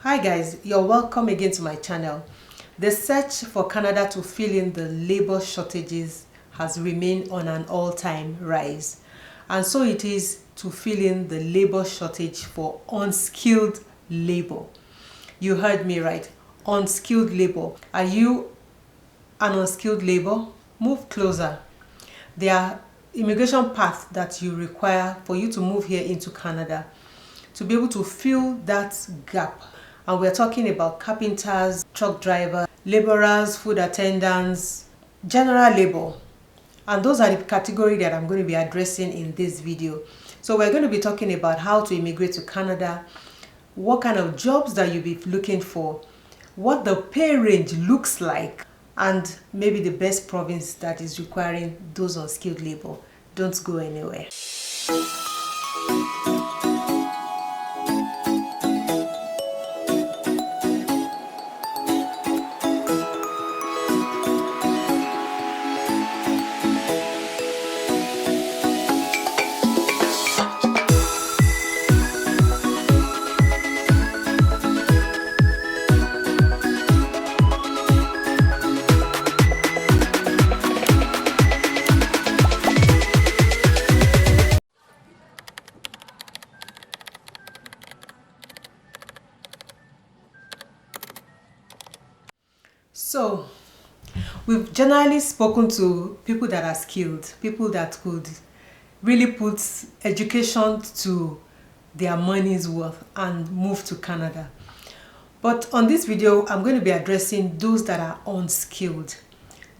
Hi guys, you're welcome again to my channel. The search for Canada to fill in the labor shortages has remained on an all-time rise, and so it is to fill in the labor shortage for unskilled labor. You heard me right, unskilled labor. Are you an unskilled labor? Move closer. There are immigration paths that you require for you to move here into Canada to be able to fill that gap. And we're talking about carpenters, truck drivers, laborers, food attendants, general labor. And those are the categories that I'm going to be addressing in this video. So we're going to be talking about how to immigrate to Canada, what kind of jobs that you'll be looking for, what the pay range looks like, and maybe the best province that is requiring those unskilled labor. Don't go anywhere. So, we've generally spoken to people that are skilled, people that could really put education to their money's worth and move to Canada. But on this video, I'm going to be addressing those that are unskilled,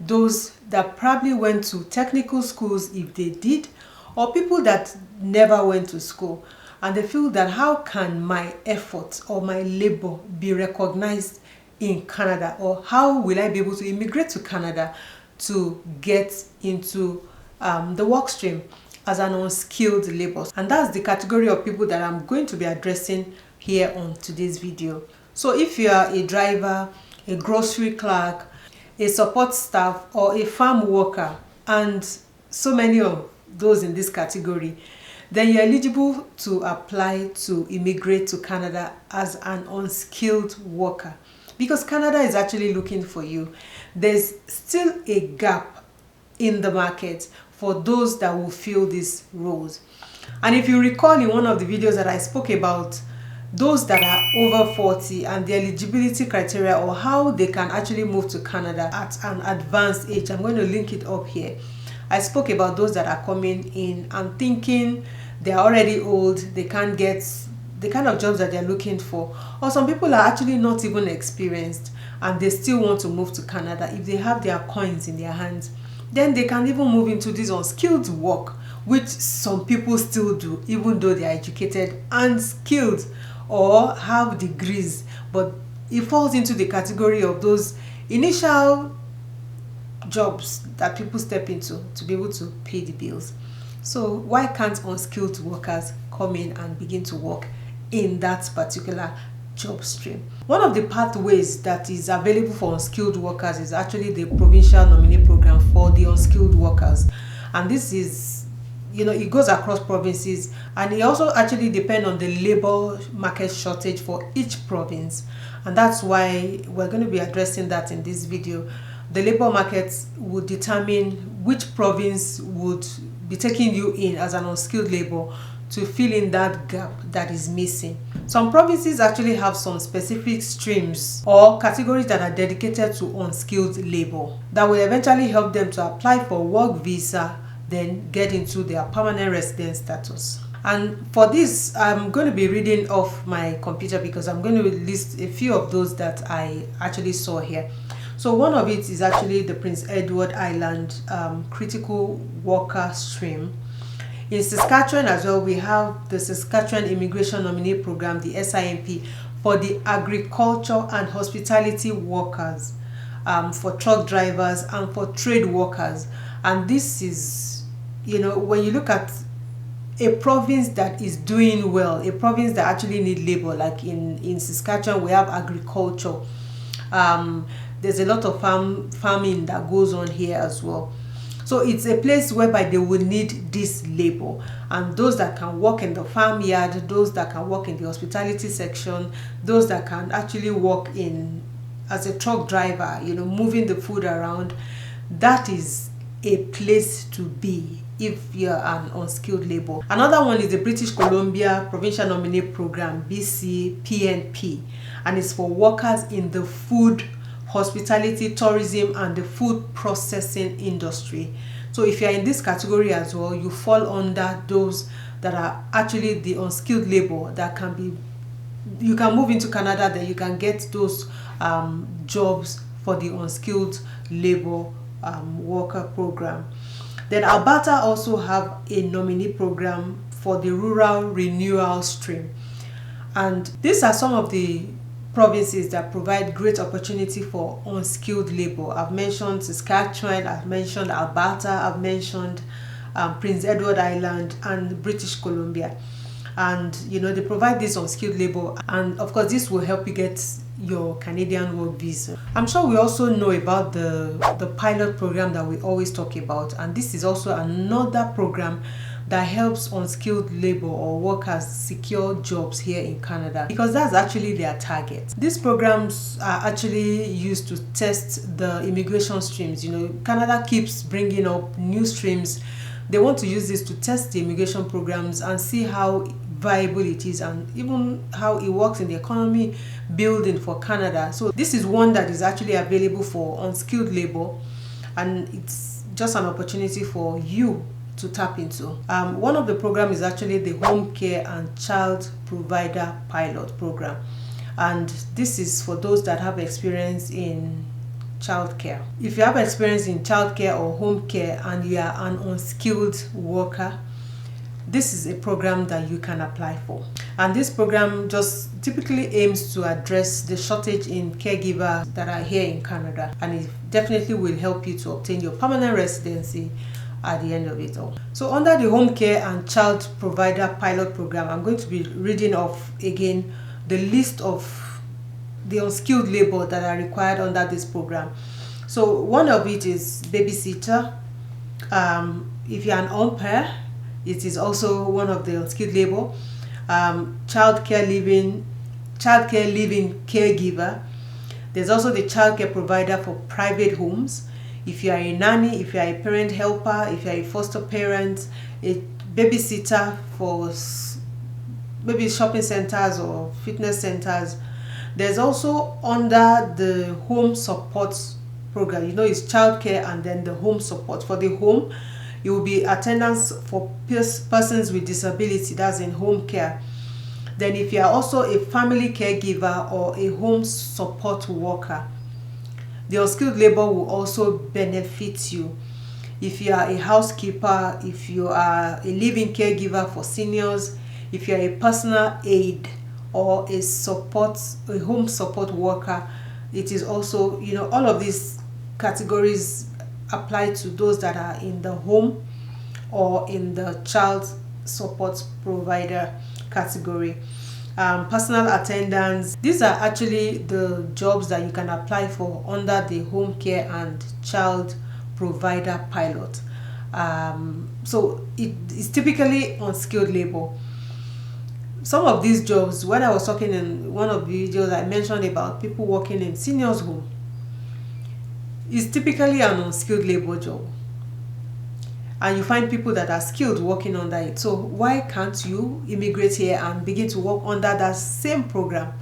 those that probably went to technical schools if they did, or people that never went to school and they feel that how can my effort or my labor be recognized in Canada, or how will I be able to immigrate to Canada to get into the work stream as an unskilled labor. And that's the category of people that I'm going to be addressing here on today's video. So if you are a driver, a grocery clerk, a support staff, or a farm worker, and so many of those in this category, then you're eligible to apply to immigrate to Canada as an unskilled worker, because Canada is actually looking for you. There's still a gap in the market for those that will fill these roles. And if you recall in one of the videos that I spoke about those that are over 40 and the eligibility criteria, or how they can actually move to Canada at an advanced age, I'm going to link it up here. I spoke about those that are coming in and thinking they're already old, they can't get the kind of jobs that they're looking for, or some people are actually not even experienced and they still want to move to Canada. If they have their coins in their hands, then they can even move into this unskilled work, which some people still do even though they are educated and skilled or have degrees, but it falls into the category of those initial jobs that people step into to be able to pay the bills. So why can't unskilled workers come in and begin to work in that particular job stream? One of the pathways that is available for unskilled workers is actually the Provincial Nominee program for the unskilled workers. And this is, it goes across provinces, and it also actually depends on the labor market shortage for each province. And that's why we're going to be addressing that in this video. The labor markets would determine which province would be taking you in as an unskilled labor to fill in that gap that is missing. Some provinces actually have some specific streams or categories that are dedicated to unskilled labor that will eventually help them to apply for work visa, then get into their permanent resident status. And for this, I'm going to be reading off my computer because I'm going to list a few of those that I actually saw here. So one of it is actually the Prince Edward Island critical worker stream. In Saskatchewan as well, we have the Saskatchewan Immigration Nominee Program, the SIMP, for the agriculture and hospitality workers, for truck drivers and for trade workers. And this is, when you look at a province that is doing well, a province that actually need labor, like in Saskatchewan, we have agriculture. There's a lot of farming that goes on here as well. So it's a place whereby they will need this labor, and those that can work in the farmyard, those that can work in the hospitality section, those that can actually work in as a truck driver, you know, moving the food around. That is a place to be if you're an unskilled labor. Another one is the British Columbia Provincial Nominee Program, BCPNP, and it's for workers in the food, hospitality, tourism, and the food processing industry. So if you're in this category as well, you fall under those that are actually the unskilled labor that can be, you can move into Canada, then you can get those jobs for the unskilled labor worker program. Then Alberta also have a nominee program for the rural renewal stream, and these are some of the provinces that provide great opportunity for unskilled labor. I've mentioned Saskatchewan, I've mentioned Alberta, I've mentioned Prince Edward Island and British Columbia. And you know, they provide this unskilled labor, and of course this will help you get your Canadian work visa. I'm sure we also know about the pilot program that we always talk about, and this is also another program that helps unskilled labor or workers secure jobs here in Canada, because that's actually their target. These programs are actually used to test the immigration streams. You know, Canada keeps bringing up new streams. They want to use this to test the immigration programs and see how viable it is, and even how it works in the economy building for Canada. So this is one that is actually available for unskilled labor, and it's just an opportunity for you to tap into. One of the programs is actually the Home Care and Child Provider Pilot Program, and this is for those that have experience in childcare. If you have experience in childcare or home care and you are an unskilled worker, this is a program that you can apply for. And this program just typically aims to address the shortage in caregivers that are here in Canada, and it definitely will help you to obtain your permanent residency at the end of it all. So under the Home Care and Child Provider Pilot Program, I'm going to be reading off again the list of the unskilled labor that are required under this program. So one of it is babysitter. If you're an au pair, it is also one of the unskilled labor. Childcare living caregiver. There's also the childcare provider for private homes. If you are a nanny, if you are a parent helper, if you are a foster parent, a babysitter for maybe shopping centers or fitness centers. There's also under the home support program, you know, it's childcare and then the home support. For the home, it will be attendance for persons with disability, that's in home care. Then if you are also a family caregiver or a home support worker, the unskilled labor will also benefit you. If you are a housekeeper, if you are a living caregiver for seniors, if you are a personal aide or a home support worker, it is also, you know, all of these categories apply to those that are in the home or in the child support provider category. Personal attendants, these are actually the jobs that you can apply for under the Home Care and Child Provider Pilot. So it is typically unskilled labor. Some of these jobs, when I was talking in one of the videos, I mentioned about people working in seniors' home. It's typically an unskilled labor job, and you find people that are skilled working under it. So why can't you immigrate here and begin to work under that same program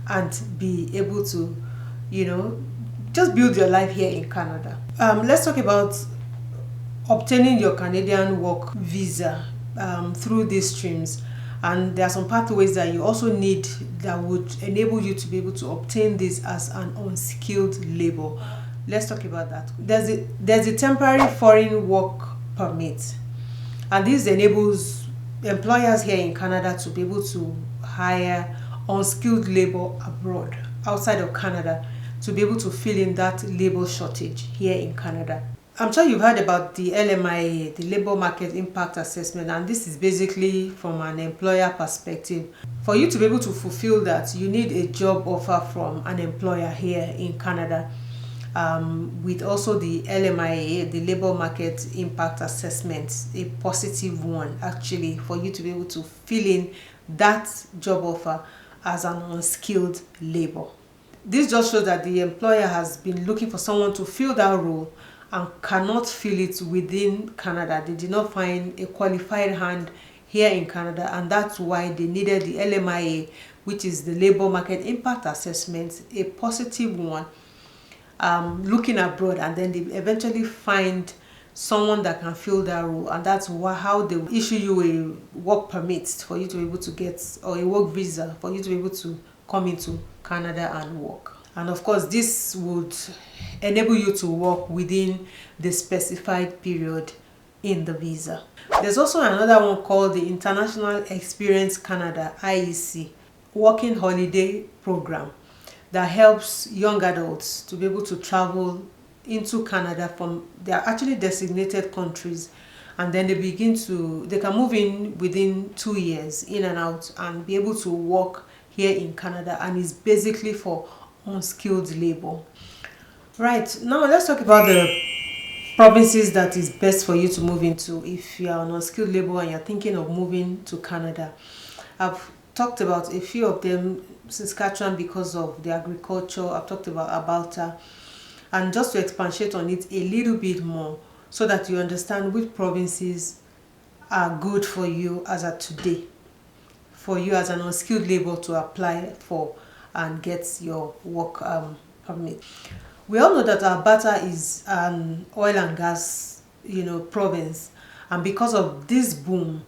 and be able to, you know, just build your life here in Canada? Let's talk about obtaining your Canadian work visa through these streams. And there are some pathways that you also need that would enable you to be able to obtain this as an unskilled labor. Let's talk about that. There's a temporary foreign work permit, and this enables employers here in Canada to be able to hire unskilled labor abroad, outside of Canada, to be able to fill in that labor shortage here in Canada. I'm sure you've heard about the LMIA, the Labor Market Impact Assessment, and this is basically from an employer perspective. For you to be able to fulfill that, you need a job offer from an employer here in Canada. with also the LMIA, the Labor Market Impact Assessment, a positive one actually, for you to be able to fill in that job offer as an unskilled labor. This just shows that the employer has been looking for someone to fill that role and cannot fill it within Canada. They did not find a qualified hand here in Canada, and that's why they needed the LMIA, which is the Labor Market Impact Assessment, a positive one, looking abroad, and then they eventually find someone that can fill that role, and that's how they will issue you a work permit for you to be able to get, or a work visa for you to be able to come into Canada and work. And of course, this would enable you to work within the specified period in the visa. There's also another one called the International Experience Canada, IEC, Working Holiday Program, that helps young adults to be able to travel into Canada from their actually designated countries, and then they can move in within 2 years, in and out, and be able to work here in Canada, and it's basically for unskilled labor. Right, now let's talk about the provinces that is best for you to move into if you are an unskilled labor and you're thinking of moving to Canada. I've talked about a few of them. Saskatchewan, because of the agriculture. I've talked about Alberta, and just to expatiate on it a little bit more so that you understand which provinces are good for you as of today, for you as an unskilled labor to apply for and get your work permit. We all know that Alberta is an oil and gas, province, and because of this boom,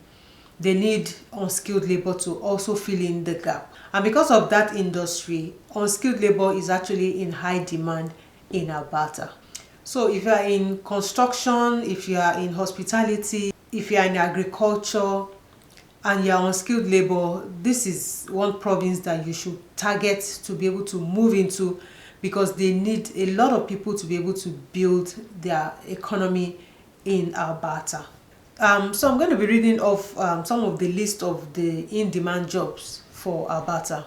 they need unskilled labor to also fill in the gap. And because of that industry, unskilled labor is actually in high demand in Alberta. So if you are in construction, if you are in hospitality, if you are in agriculture, and you are unskilled labor, this is one province that you should target to be able to move into, because they need a lot of people to be able to build their economy in Alberta. So I'm going to be reading off some of the list of the in-demand jobs for Alberta.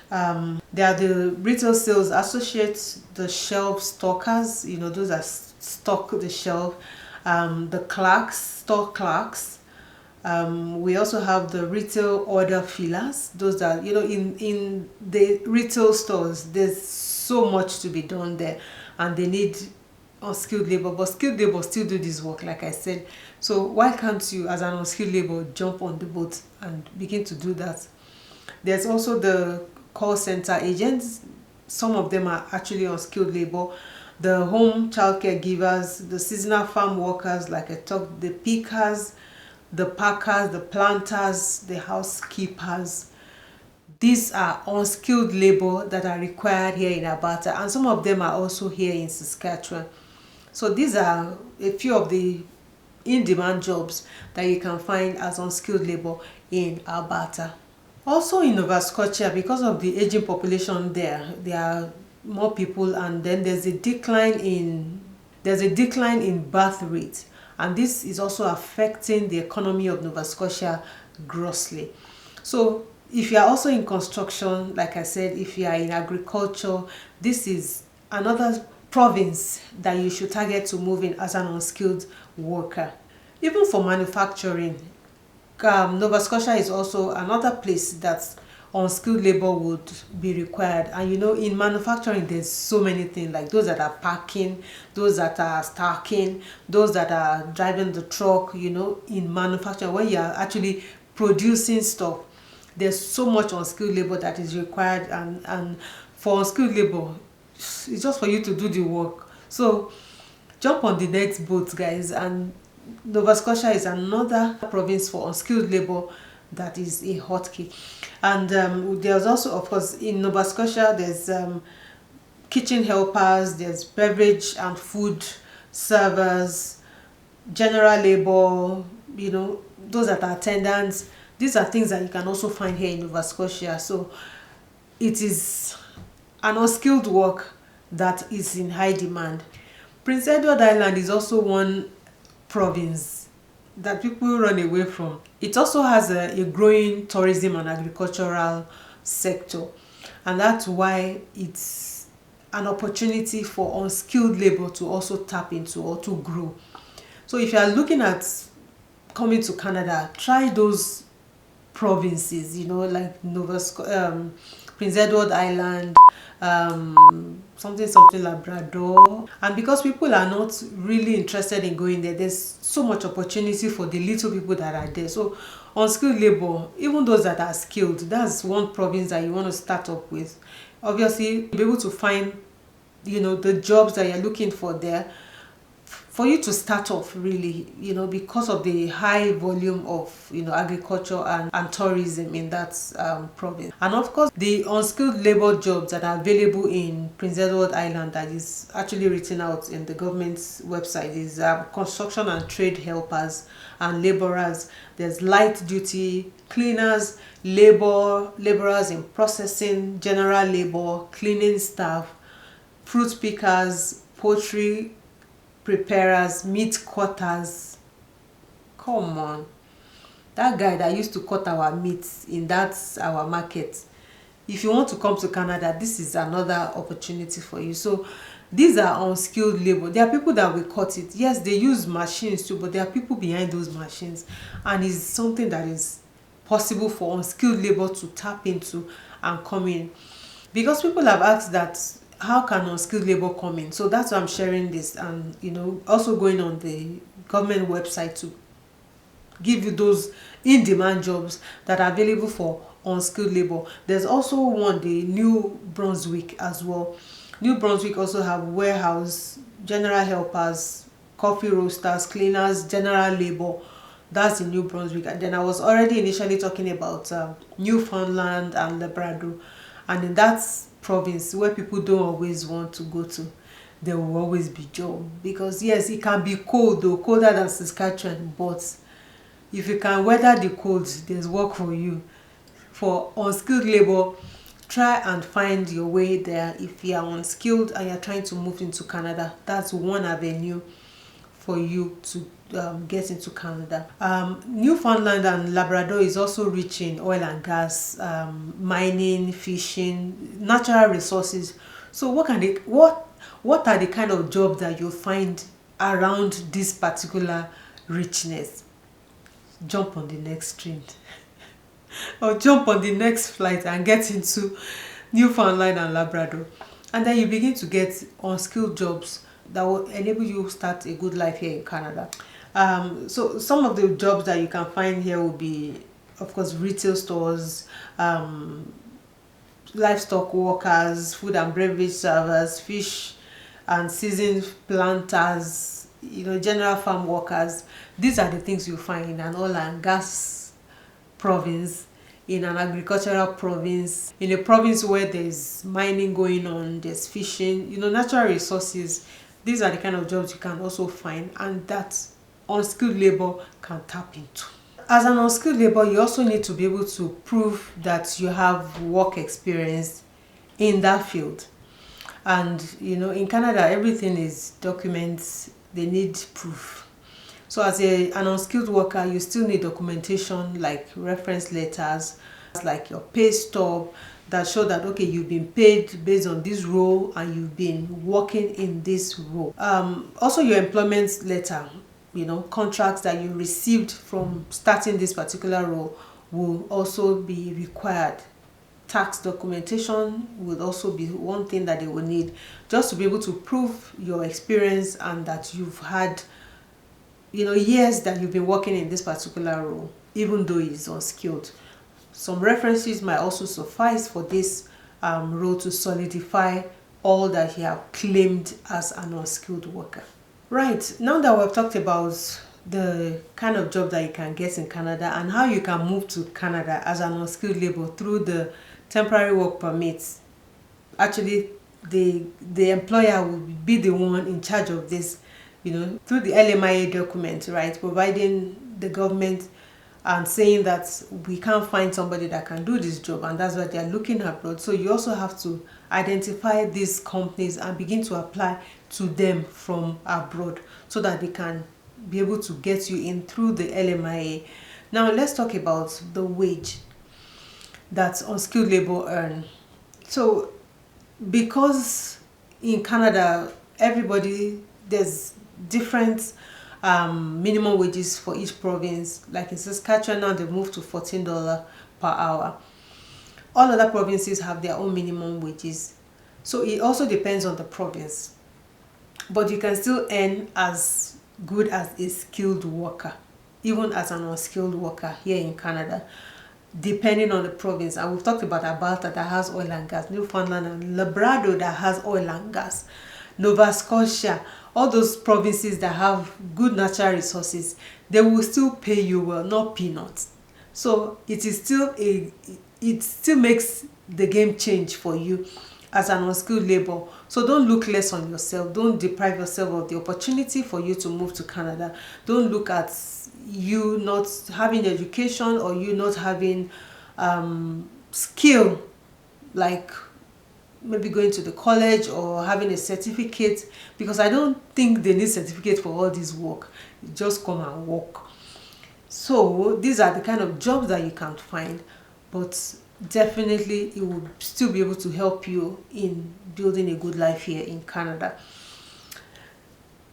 There are the retail sales associates, the shelf stockers, those that stock the shelf, the clerks, store clerks. We also have the retail order fillers. Those that, in the retail stores, there's so much to be done there, and they need unskilled labor, but skilled labor still do this work, like I said. So why can't you, as an unskilled labor, jump on the boat and begin to do that? There's also the call center agents. Some of them are actually unskilled labor. The home childcare givers, the seasonal farm workers, like I talked, the pickers, the packers, the planters, the housekeepers. These are unskilled labor that are required here in Alberta, and some of them are also here in Saskatchewan. So these are a few of the in-demand jobs that you can find as unskilled labor in Alberta. Also in Nova Scotia, because of the aging population there are more people, and then there's a decline in birth rate, and this is also affecting the economy of Nova Scotia grossly. So if you are also in construction, like I said, if you are in agriculture, this is another province that you should target to move in as an unskilled worker. Even for manufacturing, Nova Scotia is also another place that unskilled labor would be required. And in manufacturing, there's so many things, like those that are packing, those that are stacking, those that are driving the truck. In manufacturing, when you are actually producing stuff, there's so much unskilled labor that is required, and for unskilled labor, it's just for you to do the work. So jump on the next boat, guys, and Nova Scotia is another province for unskilled labor that is a hotcake. And there's also, of course, in Nova Scotia, there's kitchen helpers, there's beverage and food servers, general labor, those that are attendants. These are things that you can also find here in Nova Scotia. So it is an unskilled work that is in high demand. Prince Edward Island is also one province that people run away from. It also has a growing tourism and agricultural sector, and that's why it's an opportunity for unskilled labor to also tap into or to grow. So if you are looking at coming to Canada, try those provinces, like Prince Edward Island, something Labrador. And because people are not really interested in going there, there's so much opportunity for the little people that are there. So unskilled labor, even those that are skilled, that's one province that you want to start up with. Obviously, you'll be able to find the jobs that you're looking for there for you to start off, really, because of the high volume of agriculture and tourism in that province. And of course, the unskilled labor jobs that are available in Prince Edward Island, that is actually written out in the government's website, is construction and trade helpers and laborers. There's light duty cleaners, laborers in processing, general labor, cleaning staff, fruit pickers, poultry preparers, meat cutters. Come on, that guy that used to cut our meat in our market. If you want to come to Canada, this is another opportunity for you. So these are unskilled labor. There are people that will cut it. Yes, they use machines too, but there are people behind those machines, and it's something that is possible for unskilled labor to tap into and come in. Because people have asked that, how can unskilled labor come in? So that's why I'm sharing this, and also going on the government website to give you those in-demand jobs that are available for unskilled labor. There's also one, the New Brunswick as well. New Brunswick also have warehouse, general helpers, coffee roasters, cleaners, general labor. That's in New Brunswick. And then I was already initially talking about Newfoundland and Labrador, and in that province where people don't always want to go to, there will always be job. Because yes, it can be cold, though colder than Saskatchewan, but if you can weather the cold, there's work for you. For unskilled labor, try and find your way there. If you are unskilled and you're trying to move into Canada, that's one avenue for you to get into Canada. Newfoundland and Labrador is also rich in oil and gas, mining, fishing, natural resources. So what are the kind of jobs that you'll find around this particular richness? Jump on the next train or jump on the next flight and get into Newfoundland and Labrador, and then you begin to get unskilled jobs that will enable you to start a good life here in Canada. So some of the jobs that you can find here will be, of course, retail stores, livestock workers, food and beverage servers, fish and season planters, general farm workers. These are the things you find in an oil and gas province, in an agricultural province, in a province where there's mining going on, there's fishing, natural resources. These are the kind of jobs you can also find, and that unskilled labor can tap into. As an unskilled labor, you also need to be able to prove that you have work experience in that field. And in Canada, everything is documents. They need proof. So as an unskilled worker, you still need documentation like reference letters, like your pay stub that show that, okay, you've been paid based on this role and you've been working in this role. Also your employment letter, contracts that you received from starting this particular role will also be required. Tax documentation will also be one thing that they will need, just to be able to prove your experience and that you've had years that you've been working in this particular role, even though it's unskilled. Some references might also suffice for this role to solidify all that you have claimed as an unskilled worker. Right, now that we've talked about the kind of job that you can get in Canada and how you can move to Canada as an unskilled labor through the temporary work permits. Actually, the employer will be the one in charge of this, through the LMIA document, right, providing the government and saying that we can't find somebody that can do this job, and that's why they're looking abroad. So you also have to identify these companies and begin to apply to them from abroad so that they can be able to get you in through the LMIA. Now let's talk about the wage that unskilled labor earn. So because in Canada, there's different minimum wages for each province. Like in Saskatchewan now, they've moved to $14 per hour. All other provinces have their own minimum wages. So it also depends on the province. But you can still earn as good as a skilled worker, even as an unskilled worker here in Canada, depending on the province. And we've talked about Alberta that has oil and gas, Newfoundland and Labrador that has oil and gas, Nova Scotia, all those provinces that have good natural resources, they will still pay you well, not peanuts. So it still makes the game change for you as an unskilled labor. So don't look less on yourself. Don't deprive yourself of the opportunity for you to move to Canada. Don't look at you not having education or you not having skill, like maybe going to the college or having a certificate, because I don't think they need certificate for all this work. Just come and work. So these are the kind of jobs that you can find, but definitely it will still be able to help you in building a good life here in Canada.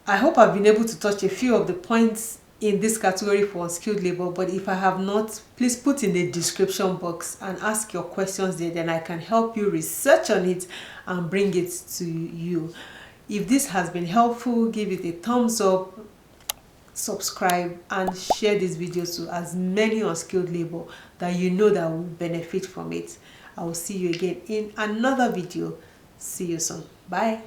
I hope I've been able to touch a few of the points in this category for unskilled labor, but if I have not, please put in the description box and ask your questions there, then I can help you research on it and bring it to you. If this has been helpful, give it a thumbs up, subscribe, and share this video to as many unskilled labor that you know that will benefit from it. I will see you again in another video. See you soon. Bye.